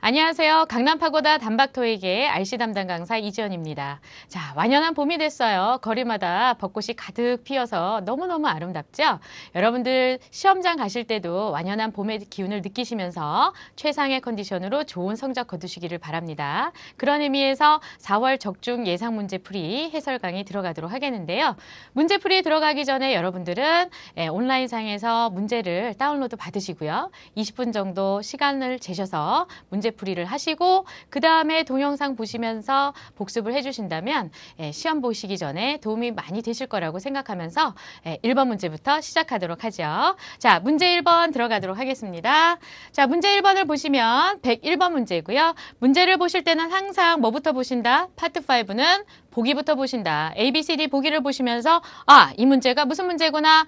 안녕하세요. 강남파고다 단박토익의 RC 담당 강사 이지연입니다. 자, 완연한 봄이 됐어요. 거리마다 벚꽃이 가득 피어서 너무너무 아름답죠? 여러분들 시험장 가실 때도 완연한 봄의 기운을 느끼시면서 최상의 컨디션으로 좋은 성적 거두시기를 바랍니다. 그런 의미에서 4월 적중 예상 문제풀이 해설 강의 들어가도록 하겠는데요. 문제풀이 들어가기 전에 여러분들은 온라인상에서 문제를 다운로드 받으시고요. 20분 정도 시간을 재셔서 문제풀이를 하시고 그 다음에 동영상 보시면서 복습을 해주신다면 시험 보시기 전에 도움이 많이 되실 거라고 생각하면서 1번 문제부터 시작하도록 하죠. 자, 문제 1번 들어가도록 하겠습니다. 자, 문제 1번을 보시면 101번 문제고요. 문제를 보실 때는 항상 뭐부터 보신다? 파트 5는 보기부터 보신다. A, B, C, D 보기를 보시면서 이 문제가 무슨 문제구나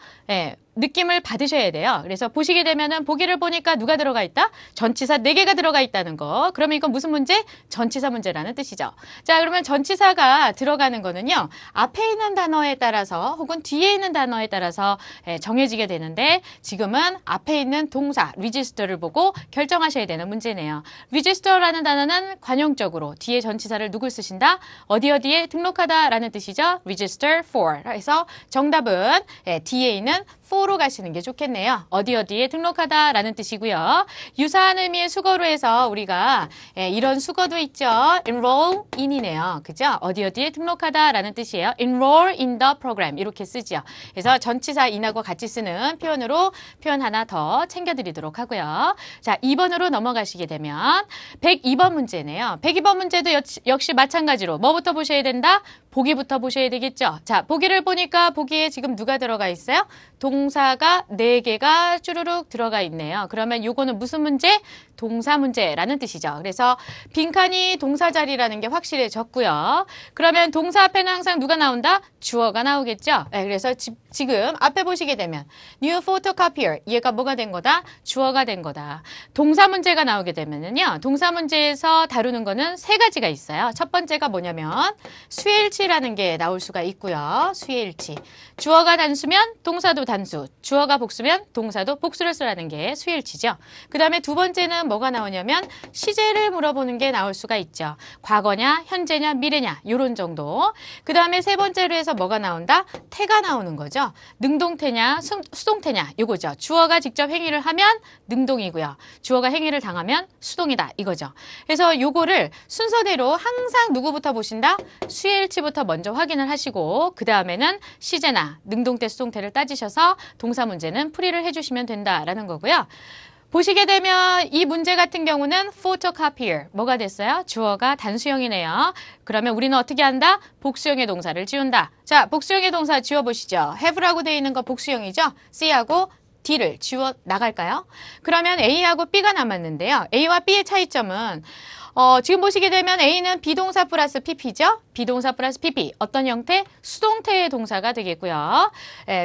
느낌을 받으셔야 돼요. 그래서 보시게 되면은 보기를 보니까 누가 들어가 있다? 전치사 4개가 들어가 있다는 거. 그러면 이건 무슨 문제? 전치사 문제라는 뜻이죠. 자, 그러면 전치사가 들어가는 거는요. 앞에 있는 단어에 따라서 혹은 뒤에 있는 단어에 따라서 정해지게 되는데 지금은 앞에 있는 동사 register를 보고 결정하셔야 되는 문제네요. register라는 단어는 관용적으로 뒤에 전치사를 누굴 쓰신다? 어디에 등록하다라는 뜻이죠. register for. 그래서 정답은 뒤에 있는 for로 가시는 게 좋겠네요. 어디에 등록하다라는 뜻이고요. 유사한 의미의 수거로 해서 우리가 이런 수거도 있죠. enroll in이네요. 그죠? 어디에 등록하다라는 뜻이에요. enroll in the program 이렇게 쓰죠. 그래서 전치사 in하고 같이 쓰는 표현으로 표현 하나 더 챙겨드리도록 하고요. 자, 2번으로 넘어가시게 되면 102번 문제네요. 102번 문제도 역시 마찬가지로 뭐부터 보셔야 된다? 보기부터 보셔야 되겠죠. 자, 보기를 보니까 보기에 지금 누가 들어가 있어요? 동사가 4개가 쭈루룩 들어가 있네요. 그러면 요거는 무슨 문제? 동사 문제라는 뜻이죠. 그래서 빈칸이 동사 자리라는 게 확실해졌고요. 그러면 동사 앞에는 항상 누가 나온다? 주어가 나오겠죠. 그래서 지금 앞에 보시게 되면 new photocopier 얘가 뭐가 된 거다? 주어가 된 거다. 동사 문제가 나오게 되면은요. 동사 문제에서 다루는 거는 3가지가 있어요. 첫 번째가 뭐냐면 수일치라는 게 나올 수가 있고요. 수일치. 주어가 단수면 동사도 단수, 주어가 복수면 동사도 복수를 쓰라는 게 수일치죠. 그 다음에 두 번째는 뭐가 나오냐면 시제를 물어보는 게 나올 수가 있죠. 과거냐, 현재냐, 미래냐 이런 정도. 그 다음에 세 번째로 해서 뭐가 나온다? 태가 나오는 거죠. 능동태냐, 수동태냐 이거죠. 주어가 직접 행위를 하면 능동이고요. 주어가 행위를 당하면 수동이다 이거죠. 그래서 요거를 순서대로 항상 누구부터 보신다? 수일치부터 먼저 확인을 하시고 그 다음에는 시제나 능동태, 수동태를 따지셔서 동사 문제는 풀이를 해주시면 된다라는 거고요. 보시게 되면 이 문제 같은 경우는 photocopier 뭐가 됐어요? 주어가 단수형이네요. 그러면 우리는 어떻게 한다? 복수형의 동사를 지운다. 자, 복수형의 동사 지워보시죠. have라고 되어 있는 거 복수형이죠. C하고 D를 지워 나갈까요? 그러면 A하고 B가 남았는데요. A와 B의 차이점은 지금 보시게 되면 A는 비동사 플러스 PP죠? 비동사 플러스 PP. 어떤 형태? 수동태의 동사가 되겠고요.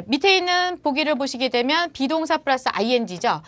밑에 있는 보기를 보시게 되면 비동사 플러스 ING죠?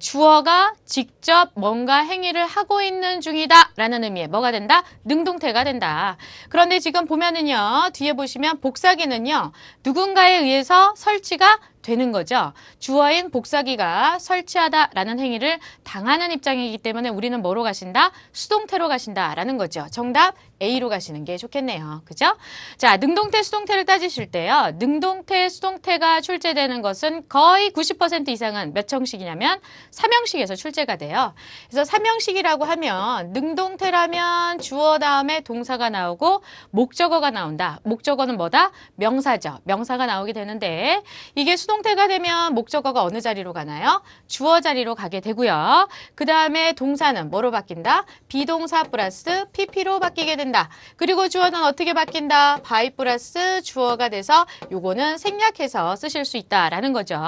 주어가 직접 뭔가 행위를 하고 있는 중이다 라는 의미의 뭐가 된다? 능동태가 된다. 그런데 지금 보면은요. 뒤에 보시면 복사기는요. 누군가에 의해서 설치가 되는 거죠. 주어인 복사기가 설치하다라는 행위를 당하는 입장이기 때문에 우리는 뭐로 가신다? 수동태로 가신다라는 거죠. 정답 A로 가시는 게 좋겠네요. 그죠? 자, 능동태, 수동태를 따지실 때요. 능동태, 수동태가 출제되는 것은 거의 90% 이상은 몇 형식이냐면 3형식에서 출제가 돼요. 그래서 3형식이라고 하면 능동태라면 주어 다음에 동사가 나오고 목적어가 나온다. 목적어는 뭐다? 명사죠. 명사가 나오게 되는데 이게 수동태가 되면 목적어가 어느 자리로 가나요? 주어 자리로 가게 되고요. 그 다음에 동사는 뭐로 바뀐다? 비동사 플러스 PP로 바뀌게 된다. 그리고 주어는 어떻게 바뀐다? by 플러스 주어가 돼서 요거는 생략해서 쓰실 수 있다라는 거죠.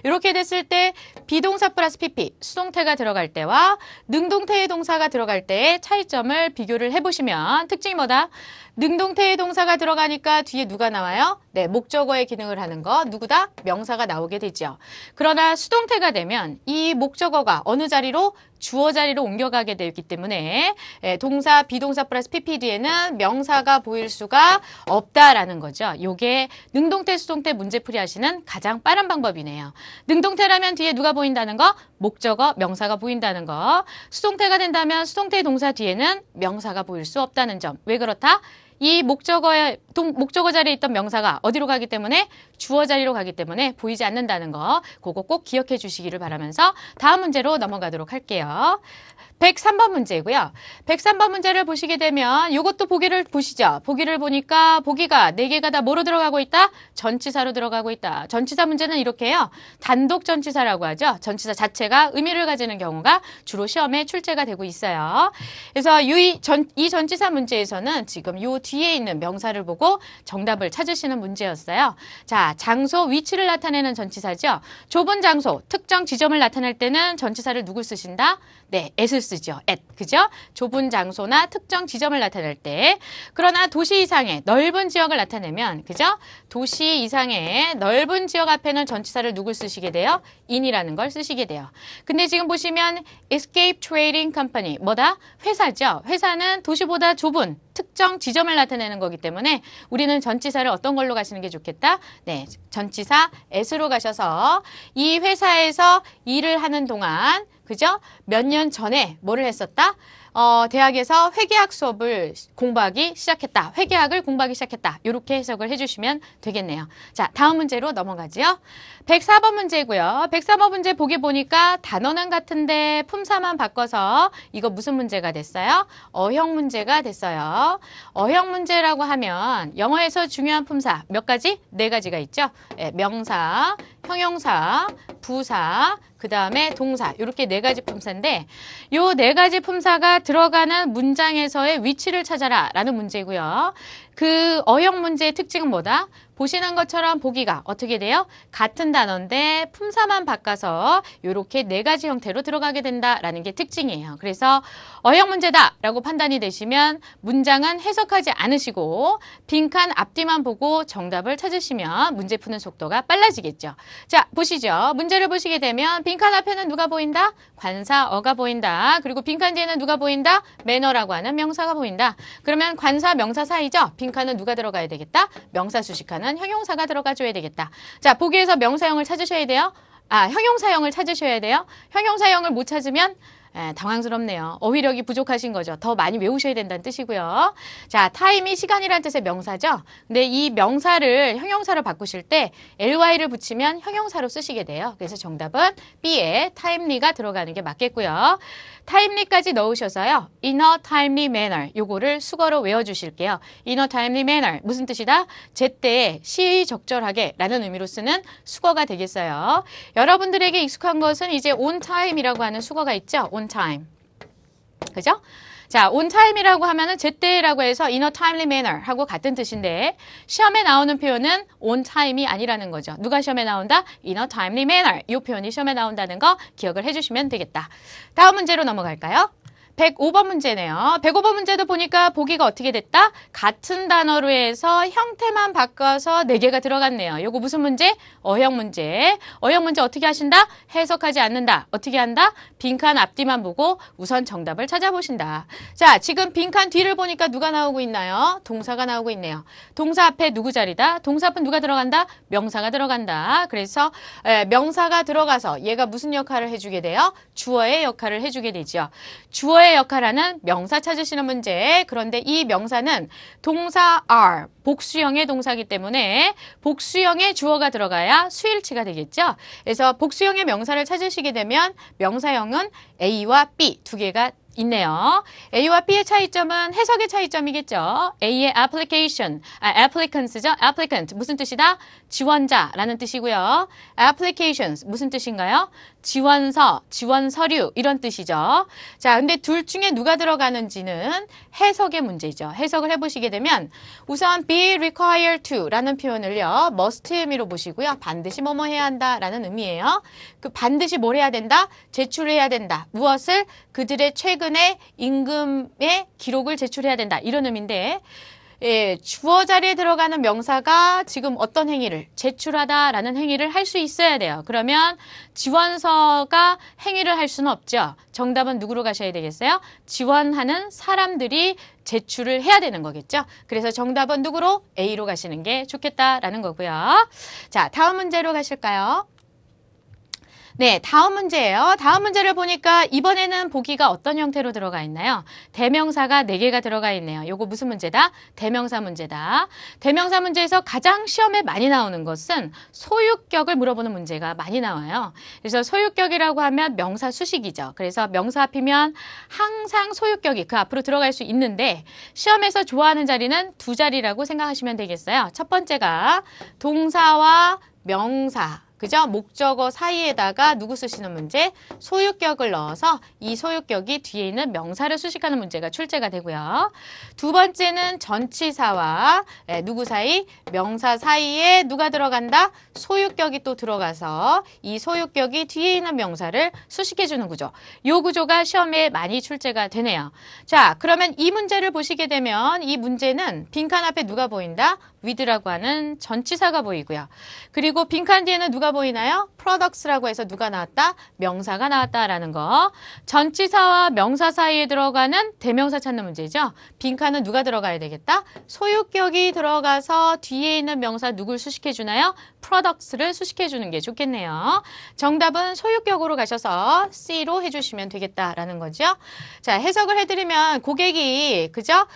이렇게 됐을 때 비동사 플러스 PP, 수동태가 들어갈 때와 능동태의 동사가 들어갈 때의 차이점을 비교를 해보시면 특징이 뭐다? 능동태의 동사가 들어가니까 뒤에 누가 나와요? 네, 목적어의 기능을 하는 거 누구다? 명사가 나오게 되죠. 그러나 수동태가 되면 이 목적어가 어느 자리로? 주어 자리로 옮겨가게 되기 때문에 동사, 비동사 플러스 PPD에는 명사가 보일 수가 없다라는 거죠. 요게 능동태, 수동태 문제풀이 하시는 가장 빠른 방법이네요. 능동태라면 뒤에 누가 보인다는 거? 목적어, 명사가 보인다는 거. 수동태가 된다면 수동태 동사 뒤에는 명사가 보일 수 없다는 점. 왜 그렇다? 이 목적어 자리에 있던 명사가 어디로 가기 때문에 주어 자리로 가기 때문에 보이지 않는다는 거 그거 꼭 기억해 주시기를 바라면서 다음 문제로 넘어가도록 할게요. 103번 문제고요. 103번 문제를 보시게 되면 이것도 보기를 보시죠. 보기를 보니까 보기가 4개가 다 뭐로 들어가고 있다? 전치사로 들어가고 있다. 전치사 문제는 이렇게 해요. 단독 전치사라고 하죠. 전치사 자체가 의미를 가지는 경우가 주로 시험에 출제가 되고 있어요. 그래서 이 전치사 문제에서는 지금 요 뒤에 있는 명사를 보고 정답을 찾으시는 문제였어요. 자, 장소, 위치를 나타내는 전치사죠. 좁은 장소, 특정 지점을 나타낼 때는 전치사를 누굴 쓰신다? 네, at을 쓰죠. at. 그죠? 좁은 장소나 특정 지점을 나타낼 때. 그러나 도시 이상의 넓은 지역을 나타내면, 그죠? 도시 이상의 넓은 지역 앞에는 전치사를 누굴 쓰시게 돼요? in이라는 걸 쓰시게 돼요. 근데 지금 보시면 escape trading company. 뭐다? 회사죠. 회사는 도시보다 좁은 특정 지점을 나타내는 거기 때문에 우리는 전치사를 어떤 걸로 가시는 게 좋겠다? 네, 전치사 at으로 가셔서 이 회사에서 일을 하는 동안 그죠? 몇 년 전에 뭐를 했었다? 대학에서 회계학 수업을 공부하기 시작했다. 회계학을 공부하기 시작했다. 이렇게 해석을 해주시면 되겠네요. 자, 다음 문제로 넘어가죠. 104번 문제고요. 104번 문제 보기 보니까 단어는 같은데 품사만 바꿔서 이거 무슨 문제가 됐어요? 어형 문제가 됐어요. 어형 문제라고 하면 영어에서 중요한 품사 몇 가지? 4가지가 있죠. 명사, 형용사, 부사, 그 다음에 동사 이렇게 4가지 품사인데 요 4가지 품사가 들어가는 문장에서의 위치를 찾아라 라는 문제고요. 그 어형 문제의 특징은 뭐다? 보시는 것처럼 보기가 어떻게 돼요? 같은 단어인데 품사만 바꿔서 이렇게 4가지 형태로 들어가게 된다라는 게 특징이에요. 그래서 어형 문제다라고 판단이 되시면 문장은 해석하지 않으시고 빈칸 앞뒤만 보고 정답을 찾으시면 문제 푸는 속도가 빨라지겠죠. 자, 보시죠. 문제를 보시게 되면 빈칸 앞에는 누가 보인다? 관사, 어가 보인다. 그리고 빈칸 뒤에는 누가 보인다? 매너라고 하는 명사가 보인다. 그러면 관사, 명사 사이죠? 빈칸은 누가 들어가야 되겠다? 명사 수식하는 형용사가 들어가줘야 되겠다. 자, 보기에서 명사형을 찾으셔야 돼요. 형용사형을 찾으셔야 돼요. 형용사형을 못 찾으면 당황스럽네요. 어휘력이 부족하신 거죠. 더 많이 외우셔야 된다는 뜻이고요. 자, 타임이 시간이라는 뜻의 명사죠. 근데 이 명사를 형용사로 바꾸실 때 ly를 붙이면 형용사로 쓰시게 돼요. 그래서 정답은 B에 timely가 들어가는 게 맞겠고요. timely까지 넣으셔서요. in a timely manner 요거를 수거로 외워주실게요. in a timely manner 무슨 뜻이다? 제때에 시의적절하게 라는 의미로 쓰는 수거가 되겠어요. 여러분들에게 익숙한 것은 이제 on time이라고 하는 수거가 있죠. on time. 그죠? 자, on time이라고 하면은 제때라고 해서 in a timely manner 하고 같은 뜻인데 시험에 나오는 표현은 on time이 아니라는 거죠. 누가 시험에 나온다? in a timely manner. 이 표현이 시험에 나온다는 거 기억을 해주시면 되겠다. 다음 문제로 넘어갈까요? 105번 문제네요. 105번 문제도 보니까 보기가 어떻게 됐다? 같은 단어로 해서 형태만 바꿔서 4개가 들어갔네요. 요거 무슨 문제? 어형 문제. 어형 문제 어떻게 하신다? 해석하지 않는다. 어떻게 한다? 빈칸 앞뒤만 보고 우선 정답을 찾아보신다. 자, 지금 빈칸 뒤를 보니까 누가 나오고 있나요? 동사가 나오고 있네요. 동사 앞에 누구 자리다? 동사 앞은 누가 들어간다? 명사가 들어간다. 그래서 명사가 들어가서 얘가 무슨 역할을 해주게 돼요? 주어의 역할을 해주게 되죠. 주어의 역할하는 명사 찾으시는 문제. 그런데 이 명사는 동사 are, 복수형의 동사이기 때문에 복수형의 주어가 들어가야 수일치가 되겠죠. 그래서 복수형의 명사를 찾으시게 되면 명사형은 A와 B 2개가 있네요. A와 B의 차이점은 해석의 차이점이겠죠. A의 application, applicants죠. applicant 무슨 뜻이다? 지원자라는 뜻이고요. applications 무슨 뜻인가요? 지원서, 지원 서류 이런 뜻이죠. 자, 근데 둘 중에 누가 들어가는지는 해석의 문제죠. 해석을 해보시게 되면 우선 be required to 라는 표현을요. must 의미로 보시고요. 반드시 뭐뭐 해야 한다 라는 의미예요. 그 반드시 뭘 해야 된다? 제출해야 된다. 무엇을? 그들의 최근의 임금의 기록을 제출해야 된다. 이런 의미인데 주어 자리에 들어가는 명사가 지금 어떤 행위를, 제출하다라는 행위를 할 수 있어야 돼요. 그러면 지원서가 행위를 할 수는 없죠. 정답은 누구로 가셔야 되겠어요? 지원하는 사람들이 제출을 해야 되는 거겠죠. 그래서 정답은 누구로? A로 가시는 게 좋겠다라는 거고요. 자, 다음 문제로 가실까요? 네, 다음 문제예요. 다음 문제를 보니까 이번에는 보기가 어떤 형태로 들어가 있나요? 대명사가 4개가 들어가 있네요. 요거 무슨 문제다? 대명사 문제다. 대명사 문제에서 가장 시험에 많이 나오는 것은 소유격을 물어보는 문제가 많이 나와요. 그래서 소유격이라고 하면 명사 수식이죠. 그래서 명사 앞이면 항상 소유격이 그 앞으로 들어갈 수 있는데 시험에서 좋아하는 자리는 2자리라고 생각하시면 되겠어요. 첫 번째가 동사와 명사. 그죠? 목적어 사이에다가 누구 쓰시는 문제? 소유격을 넣어서 이 소유격이 뒤에 있는 명사를 수식하는 문제가 출제가 되고요. 두 번째는 전치사와 누구 사이? 명사 사이에 누가 들어간다? 소유격이 또 들어가서 이 소유격이 뒤에 있는 명사를 수식해주는 구조. 이 구조가 시험에 많이 출제가 되네요. 자, 그러면 이 문제를 보시게 되면 이 문제는 빈칸 앞에 누가 보인다? with라고 하는 전치사가 보이고요. 그리고 빈칸 뒤에는 누가 보이나요? products라고 해서 누가 나왔다? 명사가 나왔다라는 거. 전치사와 명사 사이에 들어가는 대명사 찾는 문제죠. 빈칸은 누가 들어가야 되겠다? 소유격이 들어가서 뒤에 있는 명사 누굴 수식해 주나요? products를 수식해 주는 게 좋겠네요. 정답은 소유격으로 가셔서 C로 해주시면 되겠다라는 거죠. 자, 해석을 해드리면 고객이 그죠?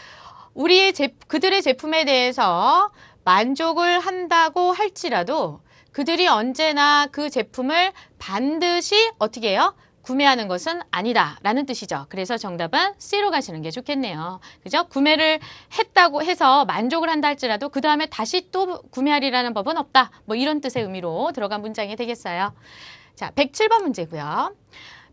그들의 제품에 대해서 만족을 한다고 할지라도 그들이 언제나 그 제품을 반드시 어떻게 해요? 구매하는 것은 아니다 라는 뜻이죠. 그래서 정답은 C로 가시는 게 좋겠네요. 그죠? 구매를 했다고 해서 만족을 한다 할지라도 그 다음에 다시 또 구매하리라는 법은 없다. 뭐 이런 뜻의 의미로 들어간 문장이 되겠어요. 자, 107번 문제고요.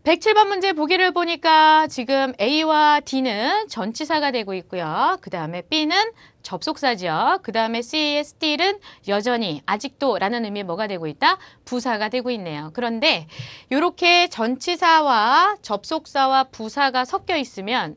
107번 문제 보기를 보니까 지금 A와 D는 전치사가 되고 있고요. 그 다음에 B는 접속사죠. 그 다음에 C의 still은 여전히 아직도 라는 의미의 뭐가 되고 있다? 부사가 되고 있네요. 그런데 이렇게 전치사와 접속사와 부사가 섞여 있으면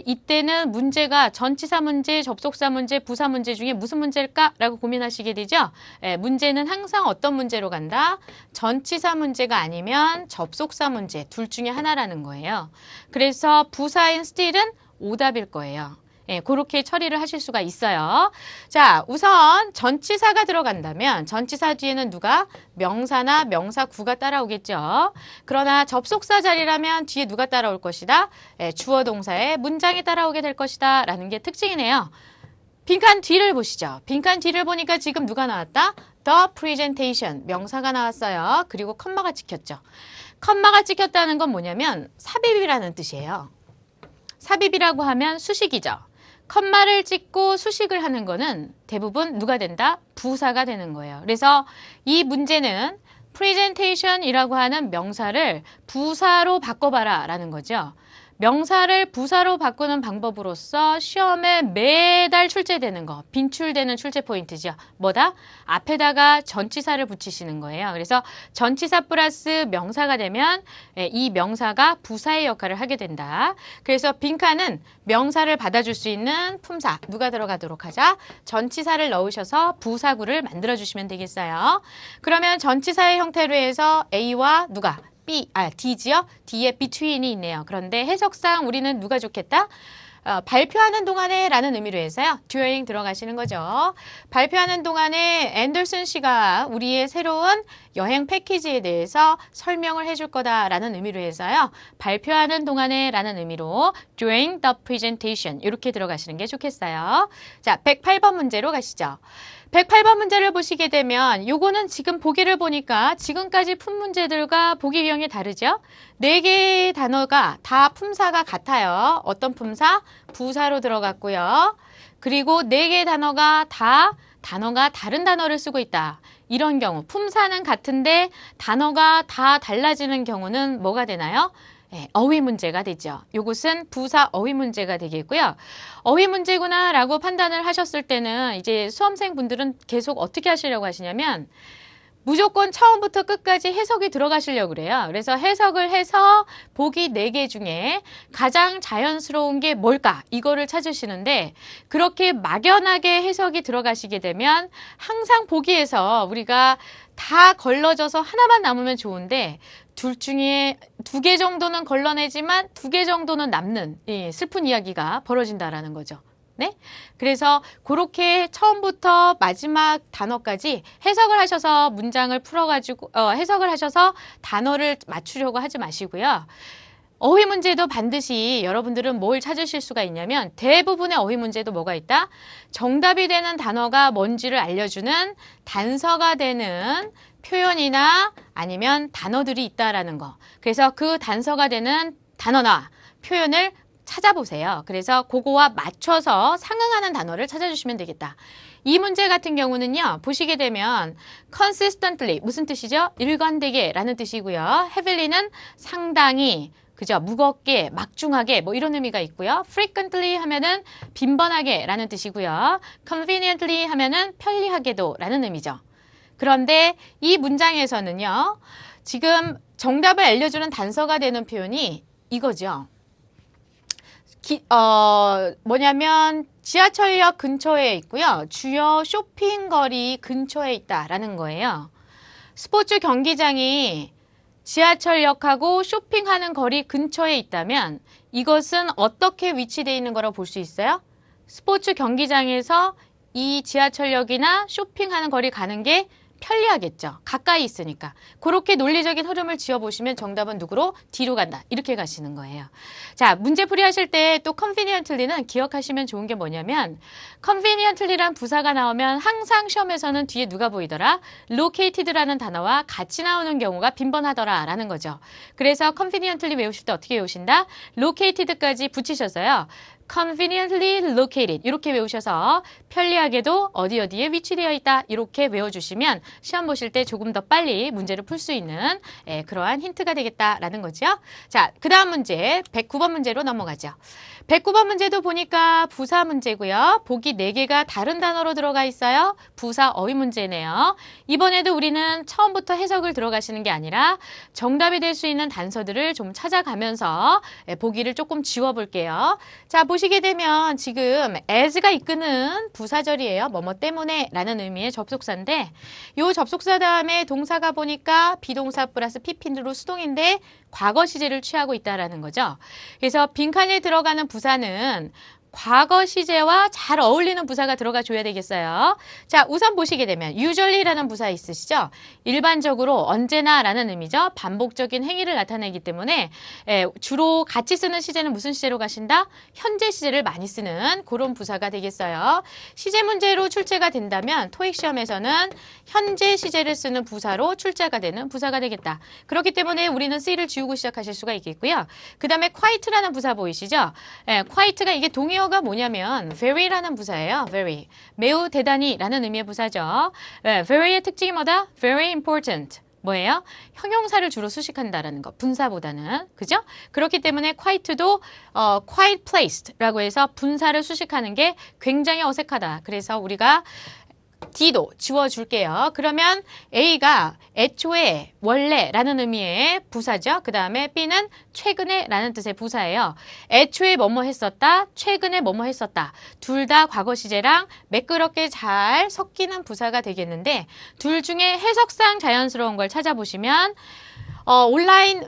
이때는 문제가 전치사 문제, 접속사 문제, 부사 문제 중에 무슨 문제일까? 라고 고민하시게 되죠. 문제는 항상 어떤 문제로 간다? 전치사 문제가 아니면 접속사 문제 둘 중에 하나라는 거예요. 그래서 부사인 still은 오답일 거예요. 그렇게 처리를 하실 수가 있어요. 자, 우선 전치사가 들어간다면 전치사 뒤에는 누가? 명사나 명사구가 따라오겠죠. 그러나 접속사 자리라면 뒤에 누가 따라올 것이다? 주어 동사의 문장이 따라오게 될 것이다 라는 게 특징이네요. 빈칸 뒤를 보시죠. 빈칸 뒤를 보니까 지금 누가 나왔다? The presentation, 명사가 나왔어요. 그리고 컴마가 찍혔죠. 컴마가 찍혔다는 건 뭐냐면 삽입이라는 뜻이에요. 삽입이라고 하면 수식이죠. 컴마를 찍고 수식을 하는 거는 대부분 누가 된다? 부사가 되는 거예요. 그래서 이 문제는 presentation이라고 하는 명사를 부사로 바꿔봐라 라는 거죠. 명사를 부사로 바꾸는 방법으로서 시험에 매달 출제되는 거, 빈출되는 출제 포인트죠. 뭐다? 앞에다가 전치사를 붙이시는 거예요. 그래서 전치사 플러스 명사가 되면 이 명사가 부사의 역할을 하게 된다. 그래서 빈칸은 명사를 받아줄 수 있는 품사, 누가 들어가도록 하자? 전치사를 넣으셔서 부사구를 만들어주시면 되겠어요. 그러면 전치사의 형태로 해서 A와 누가? D지요? D에 between이 있네요. 그런데 해석상 우리는 누가 좋겠다? 발표하는 동안에 라는 의미로 해서요. during 들어가시는 거죠. 발표하는 동안에 앤더슨 씨가 우리의 새로운 여행 패키지에 대해서 설명을 해줄 거다라는 의미로 해서요. 발표하는 동안에 라는 의미로 during the presentation 이렇게 들어가시는 게 좋겠어요. 자, 108번 문제로 가시죠. 108번 문제를 보시게 되면 요거는 지금 보기를 보니까 지금까지 푼 문제들과 보기 유형이 다르죠? 4개의 단어가 다 품사가 같아요. 어떤 품사? 부사로 들어갔고요. 그리고 4개의 단어가 다 단어가 다른 단어를 쓰고 있다. 이런 경우 품사는 같은데 단어가 다 달라지는 경우는 뭐가 되나요? 어휘 문제가 되죠. 이것은 부사 어휘 문제가 되겠고요. 어휘 문제구나 라고 판단을 하셨을 때는 이제 수험생 분들은 계속 어떻게 하시려고 하시냐면 무조건 처음부터 끝까지 해석이 들어가시려고 그래요. 그래서 해석을 해서 보기 4개 중에 가장 자연스러운 게 뭘까? 이거를 찾으시는데 그렇게 막연하게 해석이 들어가시게 되면 항상 보기에서 우리가 다 걸러져서 하나만 남으면 좋은데 둘 중에 2개 정도는 걸러내지만 2개 정도는 남는 슬픈 이야기가 벌어진다라는 거죠. 네? 그래서 그렇게 처음부터 마지막 단어까지 해석을 하셔서 문장을 풀어가지고 해석을 하셔서 단어를 맞추려고 하지 마시고요. 어휘 문제도 반드시 여러분들은 뭘 찾으실 수가 있냐면 대부분의 어휘 문제도 뭐가 있다? 정답이 되는 단어가 뭔지를 알려주는 단서가 되는 표현이나 아니면 단어들이 있다라는 거. 그래서 그 단서가 되는 단어나 표현을 찾아보세요. 그래서 그거와 맞춰서 상응하는 단어를 찾아주시면 되겠다. 이 문제 같은 경우는요. 보시게 되면 consistently 무슨 뜻이죠? 일관되게 라는 뜻이고요. heavily는 상당히 그죠? 무겁게, 막중하게 뭐 이런 의미가 있고요. frequently 하면은 빈번하게 라는 뜻이고요. conveniently 하면은 편리하게도 라는 의미죠. 그런데 이 문장에서는요. 지금 정답을 알려주는 단서가 되는 표현이 이거죠. 뭐냐면 지하철역 근처에 있고요. 주요 쇼핑거리 근처에 있다라는 거예요. 스포츠 경기장이 지하철역하고 쇼핑하는 거리 근처에 있다면 이것은 어떻게 위치되어 있는 거라고 볼 수 있어요? 스포츠 경기장에서 이 지하철역이나 쇼핑하는 거리 가는 게 편리하겠죠. 가까이 있으니까. 그렇게 논리적인 흐름을 지어보시면 정답은 누구로? 뒤로 간다. 이렇게 가시는 거예요. 자, 문제풀이 하실 때 또 conveniently는 기억하시면 좋은 게 뭐냐면 conveniently란 부사가 나오면 항상 시험에서는 뒤에 누가 보이더라? located라는 단어와 같이 나오는 경우가 빈번하더라 라는 거죠. 그래서 conveniently 외우실 때 어떻게 외우신다? located까지 붙이셔서요. conveniently located 이렇게 외우셔서 편리하게도 어디에 위치되어 있다 이렇게 외워주시면 시험 보실 때 조금 더 빨리 문제를 풀 수 있는 그러한 힌트가 되겠다라는 거죠. 자, 그 다음 문제 109번 문제로 넘어가죠. 109번 문제도 보니까 부사 문제고요. 보기 4개가 다른 단어로 들어가 있어요. 부사 어휘 문제네요. 이번에도 우리는 처음부터 해석을 들어가시는 게 아니라 정답이 될 수 있는 단서들을 좀 찾아가면서 보기를 조금 지워볼게요. 자, 보시게 되면 지금 as가 이끄는 부사절이에요. 뭐뭐 때문에 라는 의미의 접속사인데 이 접속사 다음에 동사가 보니까 비동사 플러스 pp로 수동인데 과거 시제를 취하고 있다라는 거죠. 그래서 빈칸에 들어가는 부사는 과거 시제와 잘 어울리는 부사가 들어가 줘야 되겠어요. 자, 우선 보시게 되면 usually라는 부사 있으시죠? 일반적으로 언제나 라는 의미죠. 반복적인 행위를 나타내기 때문에 주로 같이 쓰는 시제는 무슨 시제로 가신다? 현재 시제를 많이 쓰는 그런 부사가 되겠어요. 시제 문제로 출제가 된다면 토익 시험에서는 현재 시제를 쓰는 부사로 출제가 되는 부사가 되겠다. 그렇기 때문에 우리는 C를 지우고 시작하실 수가 있겠고요. 그 다음에 quite라는 부사 보이시죠? quite가 이게 동의어가 뭐냐면 very라는 부사예요. very. 매우 대단히 라는 의미의 부사죠. very의 특징이 뭐다? very important. 뭐예요? 형용사를 주로 수식한다라는 거. 분사보다는. 그죠? 그렇기 때문에 quite도 quite placed라고 해서 분사를 수식하는 게 굉장히 어색하다. 그래서 우리가 D도 지워줄게요. 그러면 A가 애초에 원래라는 의미의 부사죠. 그 다음에 B는 최근에 라는 뜻의 부사예요. 애초에 뭐뭐 했었다, 최근에 뭐뭐 했었다. 둘 다 과거 시제랑 매끄럽게 잘 섞이는 부사가 되겠는데 둘 중에 해석상 자연스러운 걸 찾아보시면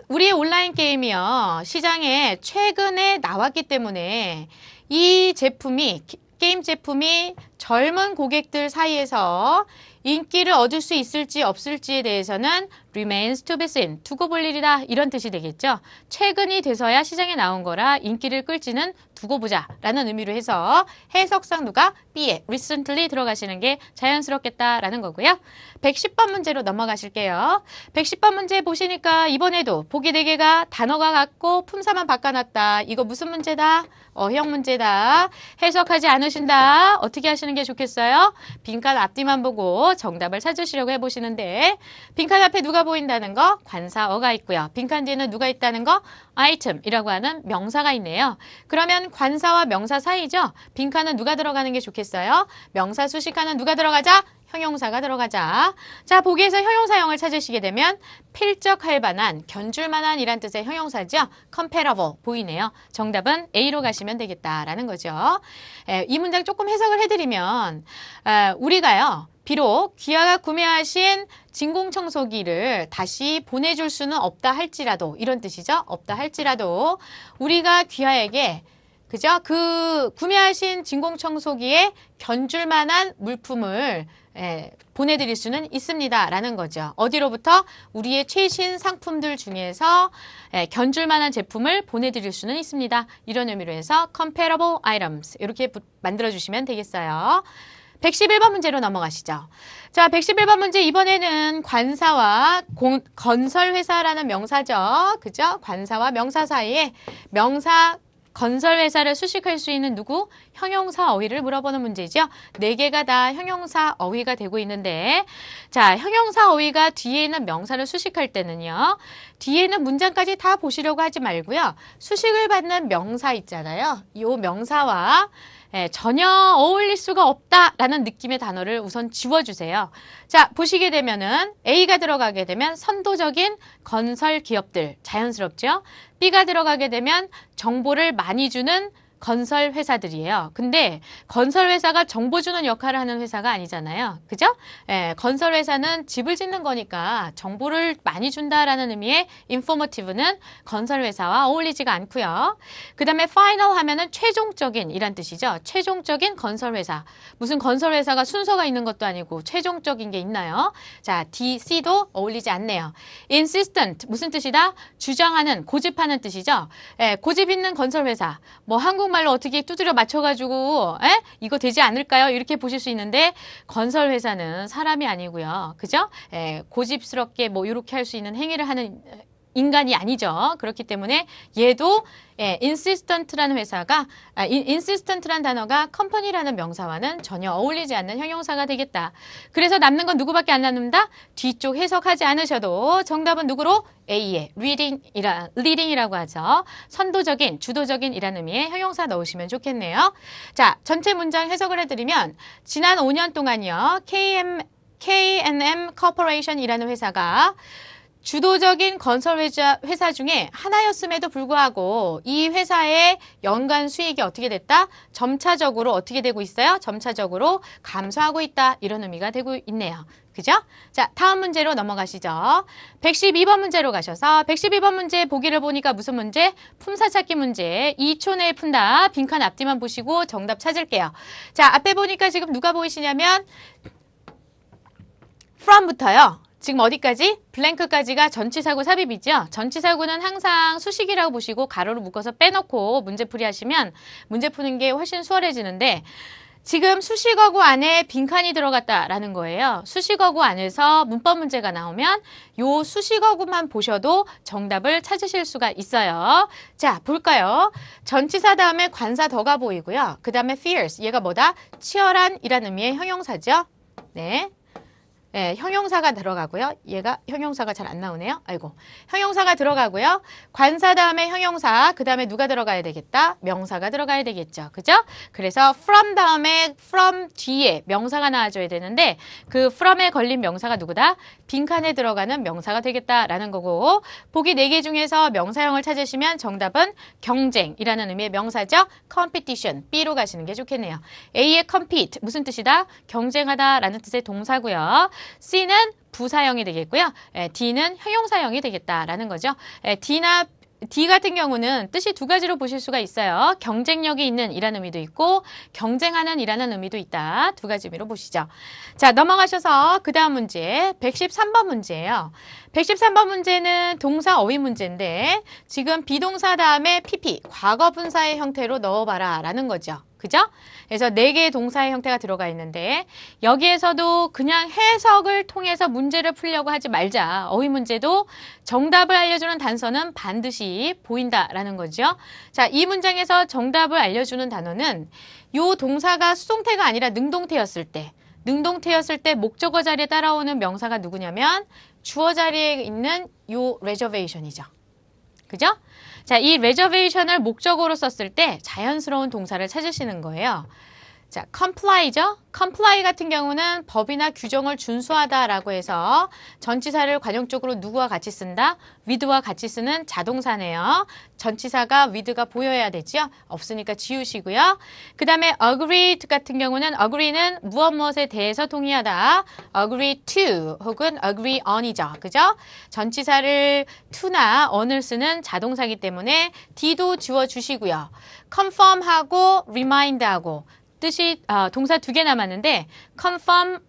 우리의 온라인 게임이요. 시장에 최근에 나왔기 때문에 이 제품이 게임 제품이 젊은 고객들 사이에서 인기를 얻을 수 있을지 없을지에 대해서는 remains to be seen, 두고 볼 일이다 이런 뜻이 되겠죠. 최근이 돼서야 시장에 나온 거라 인기를 끌지는 두고 보자 라는 의미로 해서 해석상 누가 B에 recently 들어가시는 게 자연스럽겠다라는 거고요. 110번 문제로 넘어가실게요. 110번 문제 보시니까 이번에도 보기 4개가 단어가 같고 품사만 바꿔놨다. 이거 무슨 문제다? 어형 문제다. 해석하지 않으신다. 어떻게 하시는 게 좋겠어요? 빈칸 앞뒤만 보고 정답을 찾으시려고 해보시는데 빈칸 앞에 누가 누가 보인다는 거? 관사어가 있고요. 빈칸 뒤에는 누가 있다는 거? item이라고 하는 명사가 있네요. 그러면 관사와 명사 사이죠? 빈칸은 누가 들어가는 게 좋겠어요? 명사 수식하는 누가 들어가자? 형용사가 들어가자. 자, 보기에서 형용사형을 찾으시게 되면 필적할 만한, 견줄 만한 이란 뜻의 형용사죠. comparable 보이네요. 정답은 A로 가시면 되겠다라는 거죠. 이 문장 조금 해석을 해드리면 우리가요. 비록 귀하가 구매하신 진공청소기를 다시 보내줄 수는 없다 할지라도 이런 뜻이죠. 없다 할지라도 우리가 귀하에게 그죠? 그 구매하신 진공청소기에 견줄 만한 물품을 보내드릴 수는 있습니다. 라는 거죠. 어디로부터? 우리의 최신 상품들 중에서 견줄 만한 제품을 보내드릴 수는 있습니다. 이런 의미로 해서 comparable items 이렇게 만들어주시면 되겠어요. 111번 문제로 넘어가시죠. 자, 111번 문제 이번에는 관사와 건설회사라는 명사죠. 그죠? 관사와 명사 사이에 명사 건설회사를 수식할 수 있는 누구? 형용사 어휘를 물어보는 문제죠. 4개가 다 형용사 어휘가 되고 있는데 자, 형용사 어휘가 뒤에 있는 명사를 수식할 때는요. 뒤에 있는 문장까지 다 보시려고 하지 말고요. 수식을 받는 명사 있잖아요. 이 명사와 전혀 어울릴 수가 없다라는 느낌의 단어를 우선 지워주세요. 자, 보시게 되면은 A가 들어가게 되면 선도적인 건설 기업들, 자연스럽죠? B가 들어가게 되면 정보를 많이 주는 건설 회사들이에요. 근데 건설 회사가 정보 주는 역할을 하는 회사가 아니잖아요. 그죠? 건설 회사는 집을 짓는 거니까 정보를 많이 준다라는 의미의 informative는 건설 회사와 어울리지가 않고요. 그 다음에 final 하면은 최종적인 이란 뜻이죠. 최종적인 건설 회사. 무슨 건설 회사가 순서가 있는 것도 아니고 최종적인 게 있나요? 자, D, C도 어울리지 않네요. insistent 무슨 뜻이다? 주장하는, 고집하는 뜻이죠. 고집 있는 건설 회사. 뭐 한국말로 어떻게 두드려 맞춰가지고 이거 되지 않을까요? 이렇게 보실 수 있는데 건설 회사는 사람이 아니고요. 그죠? 고집스럽게 뭐 이렇게 할 수 있는 행위를 하는 인간이 아니죠. 그렇기 때문에 얘도 insistent라는 회사가 insistent라는 단어가 company라는 명사와는 전혀 어울리지 않는 형용사가 되겠다. 그래서 남는 건 누구밖에 안 남는다? 뒤쪽 해석하지 않으셔도 정답은 누구로? A의 leading이라고 하죠. 선도적인, 주도적인 이라는 의미의 형용사 넣으시면 좋겠네요. 자, 전체 문장 해석을 해드리면 지난 5년 동안요. K&M Corporation이라는 회사가 주도적인 건설 회사 중에 하나였음에도 불구하고 이 회사의 연간 수익이 어떻게 됐다? 점차적으로 어떻게 되고 있어요? 점차적으로 감소하고 있다. 이런 의미가 되고 있네요. 그죠? 자, 다음 문제로 넘어가시죠. 112번 문제로 가셔서 112번 문제 보기를 보니까 무슨 문제? 품사 찾기 문제. 2초 내에 푼다. 빈칸 앞뒤만 보시고 정답 찾을게요. 자, 앞에 보니까 지금 누가 보이시냐면 from부터요. 지금 어디까지? 블랭크까지가 전치사구 삽입이죠. 전치사구는 항상 수식이라고 보시고 가로로 묶어서 빼놓고 문제풀이 하시면 문제 푸는 게 훨씬 수월해지는데 지금 수식어구 안에 빈칸이 들어갔다라는 거예요. 수식어구 안에서 문법 문제가 나오면 요 수식어구만 보셔도 정답을 찾으실 수가 있어요. 자, 볼까요? 전치사 다음에 관사 더가 보이고요. 그 다음에 fierce, 얘가 뭐다? 치열한 이라는 의미의 형용사죠. 네. 형용사가 들어가고요. 얘가 형용사가 잘 안 나오네요. 아이고. 형용사가 들어가고요. 관사 다음에 형용사, 그 다음에 누가 들어가야 되겠다? 명사가 들어가야 되겠죠. 그죠? 그래서 from 다음에 from 뒤에 명사가 나와줘야 되는데 그 from에 걸린 명사가 누구다? 빈칸에 들어가는 명사가 되겠다라는 거고 보기 4개 중에서 명사형을 찾으시면 정답은 경쟁이라는 의미의 명사죠. competition, B로 가시는 게 좋겠네요. A의 compete, 무슨 뜻이다? 경쟁하다라는 뜻의 동사고요. C는 부사형이 되겠고요. D는 형용사형이 되겠다라는 거죠. D 같은 경우는 뜻이 2가지로 보실 수가 있어요. 경쟁력이 있는 이라는 의미도 있고 경쟁하는 이라는 의미도 있다. 2가지 의미로 보시죠. 자, 넘어가셔서 그 다음 문제 113번 문제예요. 113번 문제는 동사 어휘 문제인데 지금 비동사 다음에 PP, 과거 분사의 형태로 넣어봐라 라는 거죠. 그죠? 그래서 4개의 동사의 형태가 들어가 있는데 여기에서도 그냥 해석을 통해서 문제를 풀려고 하지 말자. 어휘 문제도 정답을 알려주는 단서는 반드시 보인다라는 거죠. 자, 이 문장에서 정답을 알려주는 단어는 요 동사가 수동태가 아니라 능동태였을 때 능동태였을 때 목적어 자리에 따라오는 명사가 누구냐면 주어 자리에 있는 요 reservation이죠. 그죠? 자, 이 reservation을 목적어로 썼을 때 자연스러운 동사를 찾으시는 거예요. 자, comply죠? comply 같은 경우는 법이나 규정을 준수하다라고 해서 전치사를 관용적으로 누구와 같이 쓴다? with와 같이 쓰는 자동사네요. 전치사가 with가 보여야 되죠? 없으니까 지우시고요. 그 다음에 agreed 같은 경우는 agree는 무엇에 대해서 동의하다. agree to 혹은 agree on이죠. 그죠? 전치사를 to나 on을 쓰는 자동사이기 때문에 d도 지워주시고요. confirm하고 remind하고 뜻이 동사 2개 남았는데 confirm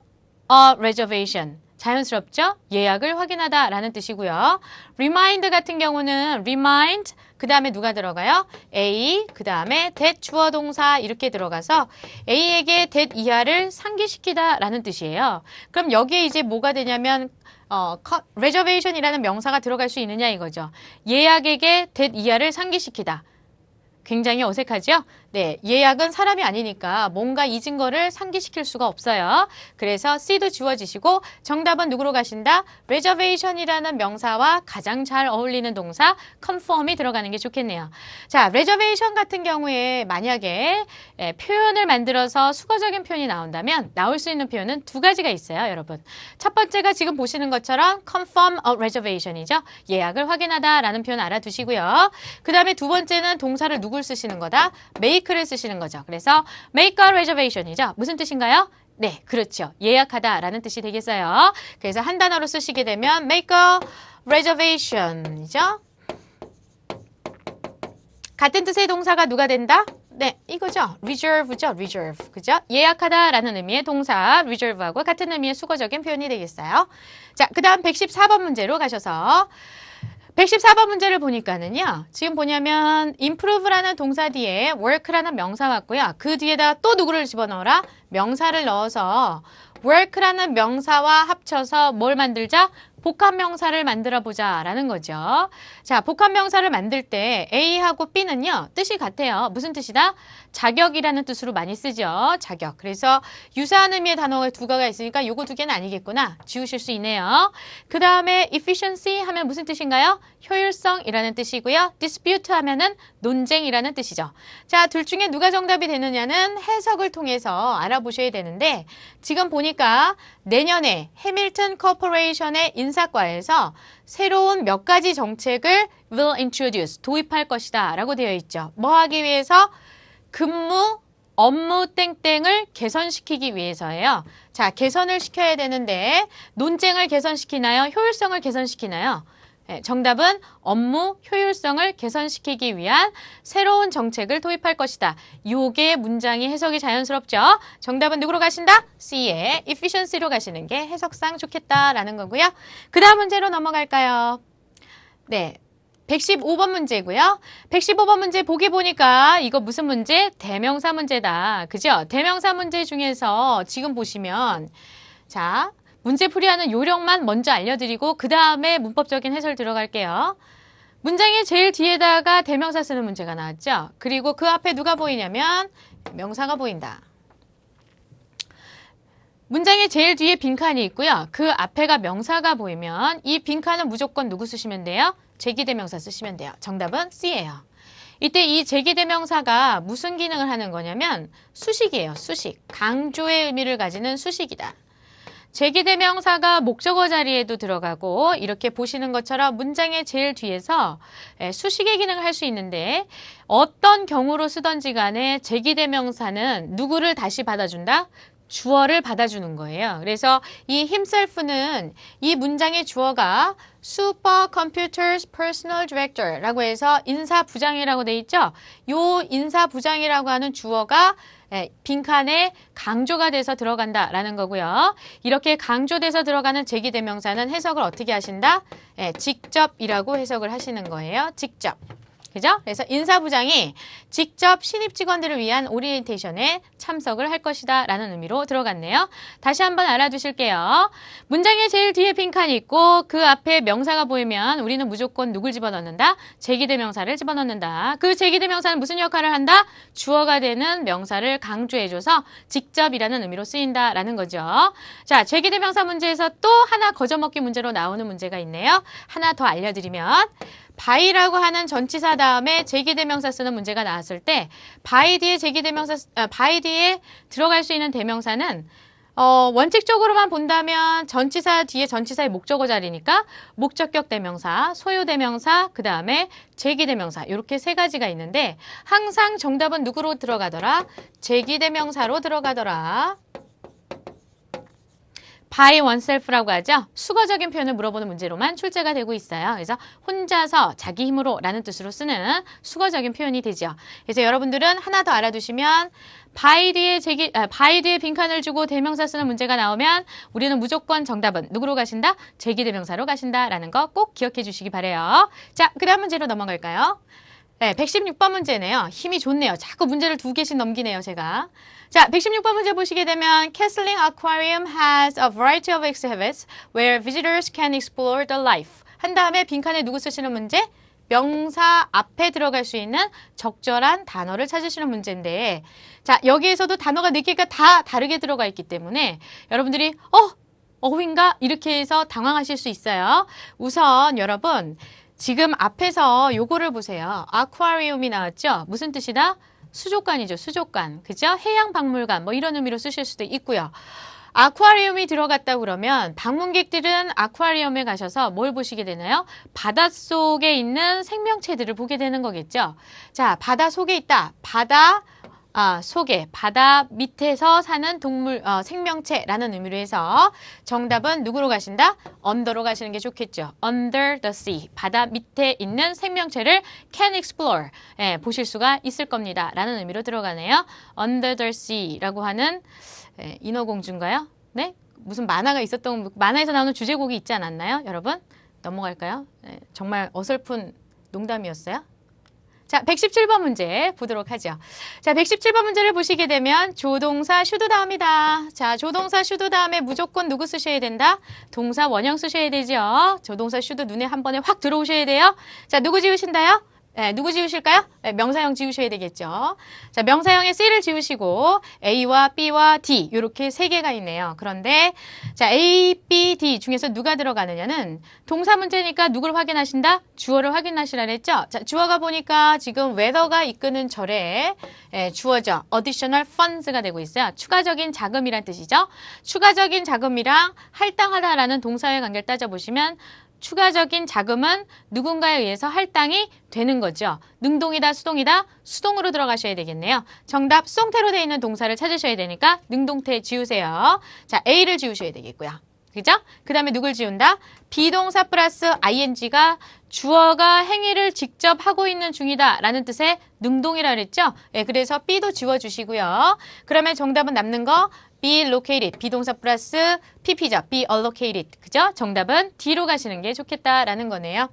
a reservation 자연스럽죠? 예약을 확인하다 라는 뜻이고요. remind 같은 경우는 remind 그 다음에 누가 들어가요? A 그 다음에 that 주어 동사 이렇게 들어가서 A에게 that 이하를 상기시키다 라는 뜻이에요. 그럼 여기에 이제 뭐가 되냐면 reservation이라는 명사가 들어갈 수 있느냐 이거죠. 예약에게 that 이하를 상기시키다. 굉장히 어색하죠? 네, 예약은 사람이 아니니까 뭔가 잊은 거를 상기시킬 수가 없어요. 그래서 C도 지워지시고 정답은 누구로 가신다? reservation이라는 명사와 가장 잘 어울리는 동사 confirm이 들어가는 게 좋겠네요. 자, reservation 같은 경우에 만약에 표현을 만들어서 수거적인 표현이 나온다면 나올 수 있는 표현은 2가지가 있어요, 여러분. 첫 번째가 지금 보시는 것처럼 confirm a reservation이죠. 예약을 확인하다라는 표현 알아두시고요. 그 다음에 두 번째는 동사를 누굴 쓰시는 거다? make를 쓰시는 거죠. 그래서 make a reservation이죠. 무슨 뜻인가요? 네, 그렇죠. 예약하다라는 뜻이 되겠어요. 그래서 한 단어로 쓰시게 되면 make a reservation이죠. 같은 뜻의 동사가 누가 된다? 네, 이거죠. reserve죠. reserve. 그죠? 예약하다라는 의미의 동사 reserve하고 같은 의미의 수거적인 표현이 되겠어요. 자, 그 다음 114번 문제로 가셔서 114번 문제를 보니까는요. 지금 뭐냐면 improve라는 동사 뒤에 work라는 명사 왔고요. 그 뒤에다가 또 누구를 집어넣어라? 명사를 넣어서 work라는 명사와 합쳐서 뭘 만들자? 복합명사를 만들어 보자라는 거죠. 자, 복합명사를 만들 때 A하고 B는요. 뜻이 같아요. 무슨 뜻이다? 자격이라는 뜻으로 많이 쓰죠. 자격. 그래서 유사한 의미의 단어가 2개가 있으니까 요거 2개는 아니겠구나. 지우실 수 있네요. 그 다음에 efficiency 하면 무슨 뜻인가요? 효율성이라는 뜻이고요. dispute 하면은 논쟁이라는 뜻이죠. 자, 둘 중에 누가 정답이 되느냐는 해석을 통해서 알아보셔야 되는데 지금 보니까 내년에 해밀턴 코퍼레이션의 인사과에서 새로운 몇 가지 정책을 will introduce, 도입할 것이다 라고 되어 있죠. 뭐 하기 위해서? 근무, 업무 땡땡을 개선시키기 위해서예요. 자, 개선을 시켜야 되는데 논쟁을 개선시키나요? 효율성을 개선시키나요? 네, 정답은 업무 효율성을 개선시키기 위한 새로운 정책을 도입할 것이다. 요게 문장이 해석이 자연스럽죠? 정답은 누구로 가신다? C의 efficiency로 가시는 게 해석상 좋겠다라는 거고요. 그 다음 문제로 넘어갈까요? 네. 115번 문제고요. 115번 문제 보기 보니까 이거 무슨 문제? 대명사 문제다. 그죠? 대명사 문제 중에서 지금 보시면 자, 문제 풀이하는 요령만 먼저 알려드리고 그 다음에 문법적인 해설 들어갈게요. 문장의 제일 뒤에다가 대명사 쓰는 문제가 나왔죠. 그리고 그 앞에 누가 보이냐면 명사가 보인다. 문장의 제일 뒤에 빈칸이 있고요. 그 앞에가 명사가 보이면 이 빈칸은 무조건 누구 쓰시면 돼요? 제기대명사 쓰시면 돼요. 정답은 C예요. 이때 이 제기대명사가 무슨 기능을 하는 거냐면 수식이에요. 수식. 강조의 의미를 가지는 수식이다. 제기대명사가 목적어 자리에도 들어가고 이렇게 보시는 것처럼 문장의 제일 뒤에서 수식의 기능을 할 수 있는데 어떤 경우로 쓰던지 간에 제기대명사는 누구를 다시 받아준다? 주어를 받아주는 거예요. 그래서 이 himself는 이 문장의 주어가 Supercomputers Personal Director라고 해서 인사부장이라고 돼 있죠. 요 인사부장이라고 하는 주어가 빈칸에 강조가 돼서 들어간다라는 거고요. 이렇게 강조돼서 들어가는 제기대명사는 해석을 어떻게 하신다? 직접이라고 해석을 하시는 거예요. 직접. 그죠? 그래서 인사부장이 직접 신입 직원들을 위한 오리엔테이션에 참석을 할 것이다 라는 의미로 들어갔네요. 다시 한번 알아두실게요. 문장의 제일 뒤에 빈칸이 있고 그 앞에 명사가 보이면 우리는 무조건 누굴 집어넣는다? 제기대명사를 집어넣는다. 그 제기대명사는 무슨 역할을 한다? 주어가 되는 명사를 강조해줘서 직접이라는 의미로 쓰인다라는 거죠. 자, 제기대명사 문제에서 또 하나 거저먹기 문제로 나오는 문제가 있네요. 하나 더 알려드리면 by라고 하는 전치사 다음에 제기대명사 쓰는 문제가 나왔을 때 by 뒤에 by 뒤에 들어갈 수 있는 대명사는 원칙적으로만 본다면 전치사 뒤에 전치사의 목적어 자리니까 목적격 대명사, 소유 대명사, 그 다음에 제기대명사 이렇게 세 가지가 있는데 항상 정답은 누구로 들어가더라? 제기대명사로 들어가더라. by oneself라고 하죠. 수거적인 표현을 물어보는 문제로만 출제가 되고 있어요. 그래서 혼자서 자기 힘으로 라는 뜻으로 쓰는 수거적인 표현이 되죠. 그래서 여러분들은 하나 더 알아두시면 by 뒤에 빈칸을 주고 대명사 쓰는 문제가 나오면 우리는 무조건 정답은 누구로 가신다? 제기대명사로 가신다라는 거 꼭 기억해 주시기 바래요. 자, 그 다음 문제로 넘어갈까요? 네, 116번 문제네요. 힘이 좋네요. 자꾸 문제를 2개씩 넘기네요, 제가. 자, 116번 문제 보시게 되면 Castling Aquarium has a variety of exhibits where visitors can explore the life. 한 다음에 빈칸에 누구 쓰시는 문제? 명사 앞에 들어갈 수 있는 적절한 단어를 찾으시는 문제인데 자, 여기에서도 단어가 4개가 다 다르게 들어가 있기 때문에 여러분들이 어휘인가? 이렇게 해서 당황하실 수 있어요. 우선 여러분 지금 앞에서 요거를 보세요. 아쿠아리움이 나왔죠? 무슨 뜻이다? 수족관이죠. 수족관. 그죠? 해양박물관 뭐 이런 의미로 쓰실 수도 있고요. 아쿠아리움이 들어갔다 그러면 방문객들은 아쿠아리움에 가셔서 뭘 보시게 되나요? 바닷속에 있는 생명체들을 보게 되는 거겠죠. 자, 바다 속에 있다. 바다 밑에서 사는 동물, 생명체라는 의미로 해서 정답은 누구로 가신다? under로 가시는 게 좋겠죠. under the sea. 바다 밑에 있는 생명체를 can explore. 예, 보실 수가 있을 겁니다. 라는 의미로 들어가네요. under the sea라고 하는 인어공주인가요? 네? 무슨 만화가 만화에서 나오는 주제곡이 있지 않았나요? 여러분? 넘어갈까요? 네, 정말 어설픈 농담이었어요. 자, 117번 문제 보도록 하죠. 자, 117번 문제를 보시게 되면 조동사 should 다음이다. 자, 조동사 should 다음에 무조건 누구 쓰셔야 된다? 동사 원형 쓰셔야 되죠. 조동사 should 눈에 한 번에 확 들어오셔야 돼요. 자, 누구 지우신다요? 네, 누구 지우실까요? 네, 명사형 지우셔야 되겠죠. 자, 명사형에 C를 지우시고 A와 B와 D 이렇게 3개가 있네요. 그런데 자, A, B, D 중에서 누가 들어가느냐는 동사 문제니까 누구를 확인하신다? 주어를 확인하시라 그랬죠. 자, 주어가 보니까 지금 weather가 이끄는 절에 주어죠. additional funds가 되고 있어요. 추가적인 자금이란 뜻이죠. 추가적인 자금이랑 할당하다라는 동사의 관계를 따져보시면 추가적인 자금은 누군가에 의해서 할당이 되는 거죠. 능동이다, 수동이다? 수동으로 들어가셔야 되겠네요. 정답 수동태로 되어 있는 동사를 찾으셔야 되니까 능동태 지우세요. 자, A를 지우셔야 되겠고요. 그죠? 그 다음에 누굴 지운다? 비동사 플러스 ing가 주어가 행위를 직접 하고 있는 중이다 라는 뜻의 능동이라 그랬죠? 예, 그래서 B도 지워주시고요. 그러면 정답은 남는 거 be located, 비동사 플러스 pp죠. be allocated. 그죠? 정답은 D로 가시는 게 좋겠다라는 거네요.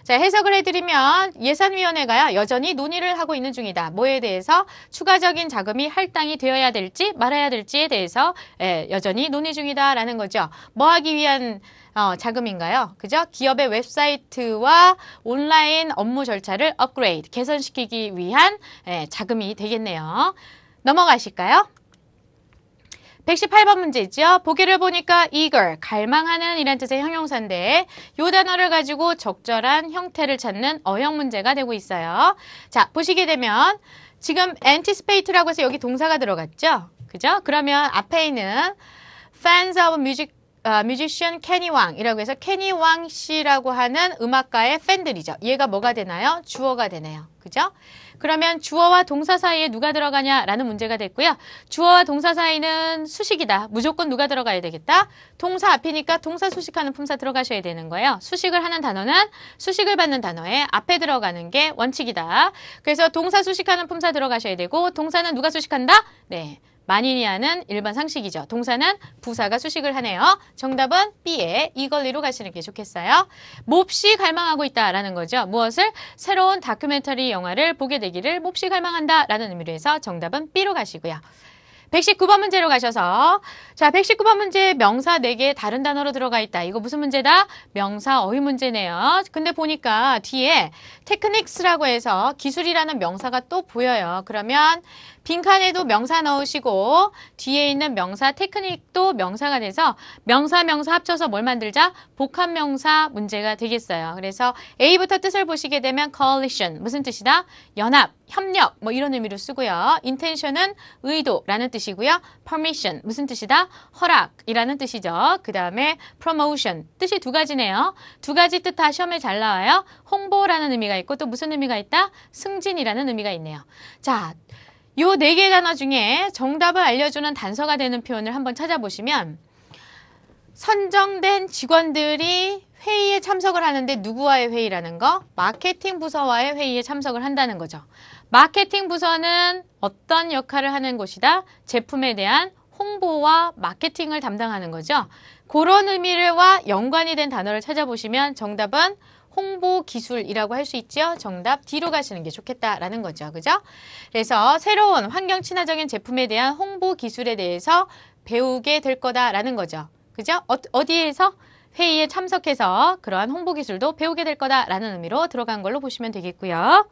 자, 해석을 해드리면 예산위원회가 여전히 논의를 하고 있는 중이다. 뭐에 대해서? 추가적인 자금이 할당이 되어야 될지 말아야 될지에 대해서 여전히 논의 중이다라는 거죠. 뭐 하기 위한 자금인가요? 그죠? 기업의 웹사이트와 온라인 업무 절차를 업그레이드, 개선시키기 위한 자금이 되겠네요. 넘어가실까요? 118번 문제죠. 보기를 보니까 eager, 갈망하는 이란 뜻의 형용사인데 이 단어를 가지고 적절한 형태를 찾는 어형 문제가 되고 있어요. 자, 보시게 되면 지금 anticipate라고 해서 여기 동사가 들어갔죠. 그죠? 그러면 앞에 있는 fans of musician 케니 왕이라고 해서 케니 왕 씨라고 하는 음악가의 팬들이죠. 얘가 뭐가 되나요? 주어가 되네요. 그죠? 그러면 주어와 동사 사이에 누가 들어가냐라는 문제가 됐고요. 주어와 동사 사이는 수식이다. 무조건 누가 들어가야 되겠다? 동사 앞이니까 동사 수식하는 품사 들어가셔야 되는 거예요. 수식을 하는 단어는 수식을 받는 단어에 앞에 들어가는 게 원칙이다. 그래서 동사 수식하는 품사 들어가셔야 되고 동사는 누가 수식한다? 네, 만인이 하는 일반 상식이죠. 동사는 부사가 수식을 하네요. 정답은 B에 이걸리로 가시는 게 좋겠어요. 몹시 갈망하고 있다라는 거죠. 무엇을? 새로운 다큐멘터리 영화를 보게 되기를 몹시 갈망한다라는 의미로 해서 정답은 B로 가시고요. 119번 문제로 가셔서 자 119번 문제 명사 4개 다른 단어로 들어가 있다. 이거 무슨 문제다? 명사 어휘 문제네요. 근데 보니까 뒤에 테크닉스라고 해서 기술이라는 명사가 또 보여요. 그러면 빈칸에도 명사 넣으시고 뒤에 있는 명사 테크닉도 명사가 돼서 명사 합쳐서 뭘 만들자? 복합명사 문제가 되겠어요. 그래서 A부터 뜻을 보시게 되면 coalition 무슨 뜻이다? 연합, 협력 뭐 이런 의미로 쓰고요. intention은 의도라는 뜻이고요. permission 무슨 뜻이다? 허락이라는 뜻이죠. 그 다음에 promotion 뜻이 두 가지네요. 두 가지 뜻 다 시험에 잘 나와요. 홍보라는 의미가 있고 또 무슨 의미가 있다? 승진이라는 의미가 있네요. 자, 요 4개의 단어 중에 정답을 알려주는 단서가 되는 표현을 한번 찾아보시면 선정된 직원들이 회의에 참석을 하는데 누구와의 회의라는 거? 마케팅 부서와의 회의에 참석을 한다는 거죠. 마케팅 부서는 어떤 역할을 하는 곳이다? 제품에 대한 홍보와 마케팅을 담당하는 거죠. 그런 의미와 연관이 된 단어를 찾아보시면 정답은 홍보 기술이라고 할 수 있죠. 정답 D로 가시는 게 좋겠다라는 거죠. 그죠? 그래서 새로운 환경 친화적인 제품에 대한 홍보 기술에 대해서 배우게 될 거다라는 거죠. 그죠? 어디에서? 회의에 참석해서 그러한 홍보 기술도 배우게 될 거다라는 의미로 들어간 걸로 보시면 되겠고요.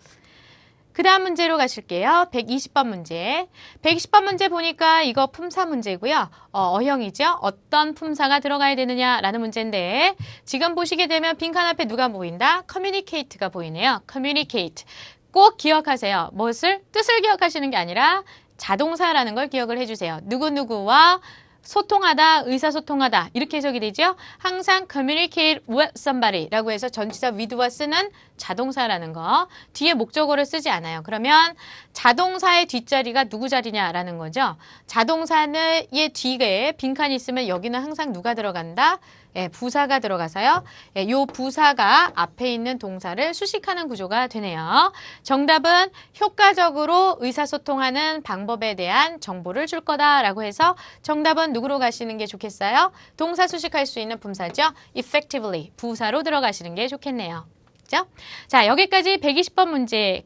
그 다음 문제로 가실게요. 120번 문제. 120번 문제 보니까 이거 품사 문제고요. 어형이죠. 어떤 품사가 들어가야 되느냐라는 문제인데 지금 보시게 되면 빈칸 앞에 누가 보인다? communicate가 보이네요. communicate. 꼭 기억하세요. 무엇을? 뜻을 기억하시는 게 아니라 자동사라는 걸 기억을 해주세요. 누구누구와 소통하다, 의사소통하다 이렇게 해석이 되죠. 항상 communicate with somebody라고 해서 전치사 with와 쓰는 자동사라는 거 뒤에 목적어를 쓰지 않아요. 그러면 자동사의 뒷자리가 누구 자리냐라는 거죠. 자동사의 뒤에 빈칸이 있으면 여기는 항상 누가 들어간다? 예, 부사가 들어가서요. 예, 요 부사가 앞에 있는 동사를 수식하는 구조가 되네요. 정답은 효과적으로 의사소통하는 방법에 대한 정보를 줄 거다라고 해서 정답은 누구로 가시는 게 좋겠어요? 동사 수식할 수 있는 품사죠. effectively 부사로 들어가시는 게 좋겠네요. 그죠? 자, 여기까지 120번 문제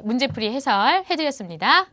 문제풀이 해설 해드렸습니다.